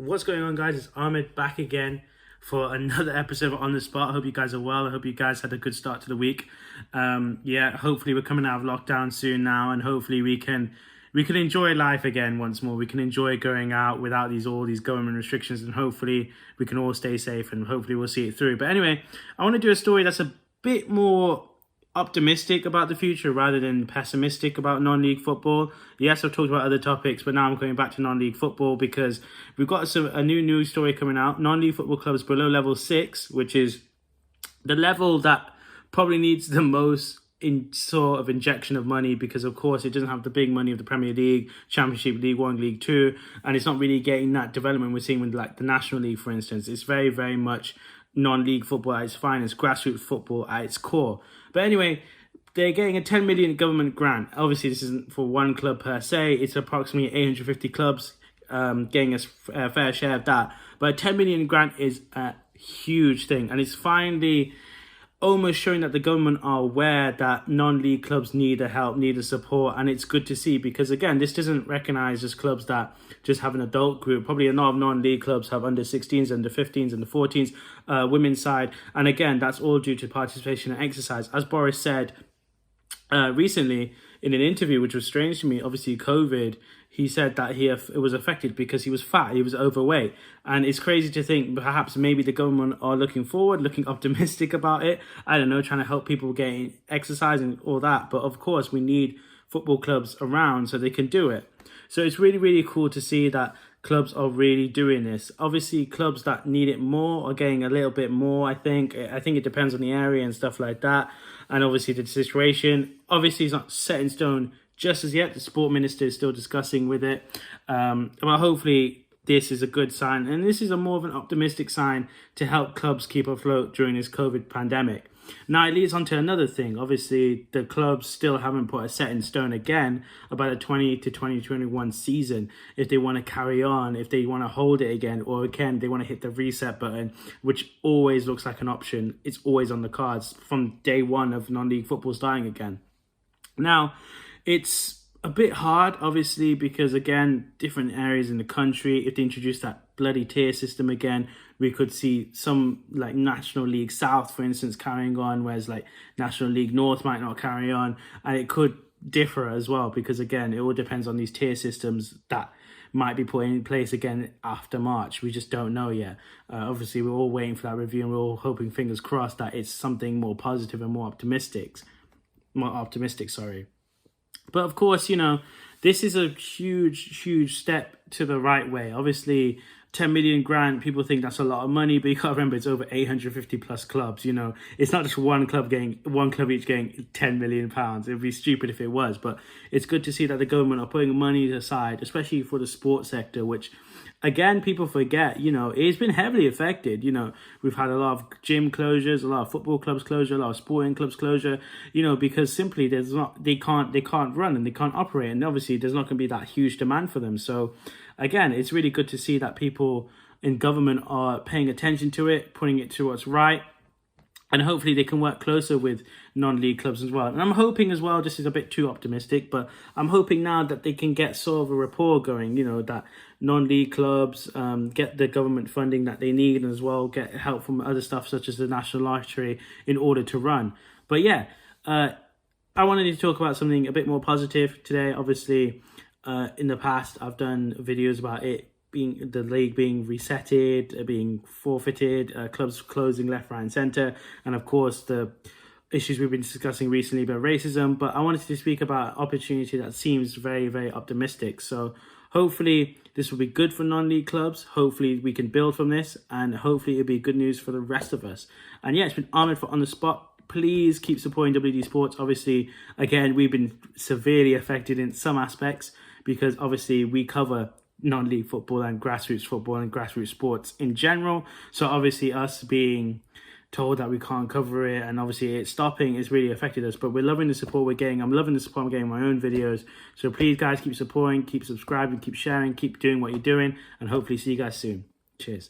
What's going on, guys? It's Ahmed back again for another episode of On The Spot. I hope you guys are well. I hope you guys had a good start to the week. Hopefully we're coming out of lockdown soon now, and hopefully we can enjoy life again once more. We can enjoy going out without all these government restrictions, and hopefully we can all stay safe, and hopefully we'll see it through. But anyway, I want to do a story that's a bit more optimistic about the future rather than pessimistic about non-league football. Yes, I've talked about other topics, but now I'm going back to non-league football because we've got a new news story coming out. Non-league football clubs below level 6, which is the level that probably needs the most sort of injection of money, because of course it doesn't have the big money of the Premier League, Championship, League 1, League 2, and it's not really getting that development we're seeing with like the National League, for instance. It's very, very much non-league football at its finest, grassroots football at its core. But anyway, they're getting a 10 million government grant. Obviously, this isn't for one club per se. It's approximately 850 clubs getting a fair share of that. But a 10 million grant is a huge thing. And it's finally almost showing that the government are aware that non-league clubs need the help, need the support. And it's good to see because, again, this doesn't recognise just clubs that just have an adult group. Probably a lot of non-league clubs have under 16s, under 15s, under 14s, women's side. And again, that's all due to participation and exercise. As Boris said recently in an interview, which was strange to me, obviously COVID, he said that it was affected because he was fat, he was overweight. And it's crazy to think perhaps maybe the government are looking forward, looking optimistic about it. I don't know, trying to help people get exercise and all that. But of course, we need football clubs around so they can do it. So it's really, really cool to see that clubs are really doing this. Obviously, clubs that need it more are getting a little bit more, I think. I think it depends on the area and stuff like that. And obviously the situation, obviously it's not set in stone just as yet. The sport minister is still discussing with it. But hopefully this is a good sign. And this is a more of an optimistic sign to help clubs keep afloat during this COVID pandemic. Now it leads on to another thing. Obviously, the clubs still haven't put a set in stone again about the 20 to 2021 season. If they want to carry on, if they want to hold it again, or again, they want to hit the reset button, which always looks like an option. It's always on the cards from day one of non-league football starting again. Now, it's a bit hard, obviously, because again, different areas in the country, if they introduce that bloody tier system again, we could see some like National League South, for instance, carrying on, whereas like National League North might not carry on. And it could differ as well, because again, it all depends on these tier systems that might be put in place again after March. We just don't know yet. Obviously, we're all waiting for that review, and we're all hoping, fingers crossed, that it's something more positive and more optimistic. But of course, you know, this is a huge, huge step to the right way. Obviously, 10 million grant, people think that's a lot of money, but you got to remember it's over 850 plus clubs. You know, it's not just one club each getting 10 million pounds. It would be stupid if it was, but it's good to see that the government are putting money aside, especially for the sports sector, which again, people forget, you know, it's been heavily affected. You know, we've had a lot of gym closures, a lot of football clubs closure, a lot of sporting clubs closure, you know, because simply they can't run and they can't operate. And obviously there's not going to be that huge demand for them. So again, it's really good to see that people in government are paying attention to it, putting it to what's right. And hopefully they can work closer with non-league clubs as well. And I'm hoping as well, this is a bit too optimistic, but I'm hoping now that they can get sort of a rapport going, you know, that non-league clubs get the government funding that they need, and as well get help from other stuff such as the National Lottery in order to run. But yeah, I wanted to talk about something a bit more positive today. Obviously, in the past, I've done videos about the league being resetted, being forfeited, clubs closing left, right and centre, and of course the issues we've been discussing recently about racism. But I wanted to speak about opportunity that seems very, very optimistic. So hopefully this will be good for non-league clubs. Hopefully we can build from this, and hopefully it'll be good news for the rest of us. And yeah, it's been Ahmed for On The Spot. Please keep supporting WDSportz. Obviously, again, we've been severely affected in some aspects because obviously we cover non-league football and grassroots sports in general. So obviously us being told that we can't cover it, and obviously it's stopping, it's really affected us. But we're loving the support we're getting. I'm loving the support I'm getting in my own videos. So please, guys, keep supporting, keep subscribing, keep sharing, keep doing what you're doing, and hopefully see you guys soon. Cheers.